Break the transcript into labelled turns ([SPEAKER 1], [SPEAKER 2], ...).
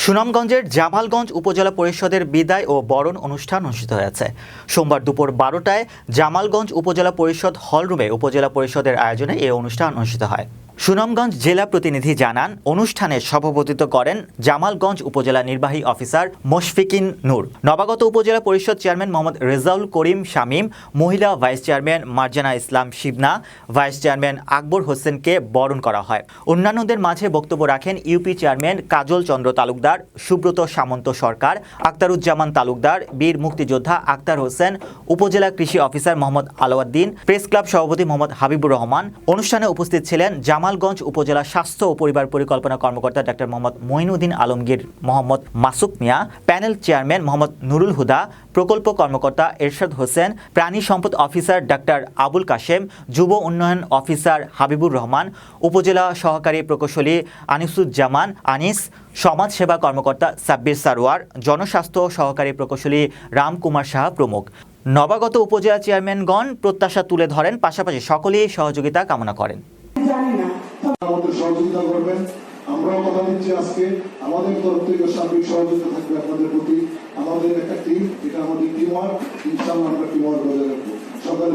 [SPEAKER 1] সুনামগঞ্জের জামালগঞ্জ উপজেলা পরিষদের বিদায় ও বরণ অনুষ্ঠান অনুষ্ঠিত হয়েছে। সোমবার দুপুর 12টায় জামালগঞ্জ উপজেলা পরিষদ হলরুমে উপজেলা পরিষদের আয়োজনে এই অনুষ্ঠান অনুষ্ঠিত হয়। সুনামগঞ্জ জেলা প্রতিনিধি জানান, অনুষ্ঠানে সভাপতিত্ব করেন জামালগঞ্জ উপজেলা নির্বাহী অফিসার মোশফিকিন নূর, নবাগত উপজেলা পরিষদ চেয়ারম্যান মোহাম্মদ রেজাউল করিম শামীম, মহিলা ভাইস চেয়ারম্যান মার্জানা ইসলাম শিবনা, ভাইস চেয়ারম্যান আকবর হোসেনকে বরণ করা হয়। অন্যান্যদের মাঝে বক্তব্য রাখেন ইউপি চেয়ারম্যান কাজল চন্দ্র তালুকদার, সুব্রত সামন্ত সরকার, আক্তারুজ্জামান তালুকদার, বীর মুক্তিযোদ্ধা আক্তার হোসেন, উপজেলা কৃষি officer Mohammad Alauddin, press club সভাপতি মোহাম্মদ হাবিবুর রহমান। অনুষ্ঠানে উপস্থিত ছিলেন জামালগঞ্জ উপজেলা স্বাস্থ্য ও পরিবার পরিকল্পনা কর্মকর্তা ডাক্তার মোহাম্মদ মঈনুদ্দিন আলমগীর, মোহাম্মদ মাসুক মিয়া, প্যানেল চেয়ারম্যান মোহাম্মদ নুরুল হুদা, প্রকল্প কর্মকর্তা এরশাদ হোসেন, প্রাণী সম্পদ অফিসার ডাক্তার আবুল কাশেম, যুব উন্নয়ন অফিসার হাবিবুর রহমান, উপজেলা সহকারী প্রকৌশলী আনিসুজ্জামান আনিস, সমাজ সেবা কর্মকর্তা সাব্বির সারোয়ার, জনস্বাস্থ্য সহকারী প্রকৌশলী রামকুমার সাহা প্রমুখ। নবাগত উপজেলা চেয়ারম্যানগণ প্রত্যাশা তুলে ধরেন, পাশাপাশি সকলেই সহযোগিতা কামনা করেন।
[SPEAKER 2] আমাদের সহযোগিতা করবেন। আমরাও কথা দিচ্ছি আজকে আমাদের তরফ থেকে সার্বিক সহযোগিতা থাকবে আপনাদের প্রতি। আমাদের একটা টিম, এটা আমাদের টিম ওয়ার্ক, ইনশাআল্লাহ আমরা টিম ওয়ার্ক বজায় রাখবো। সকালে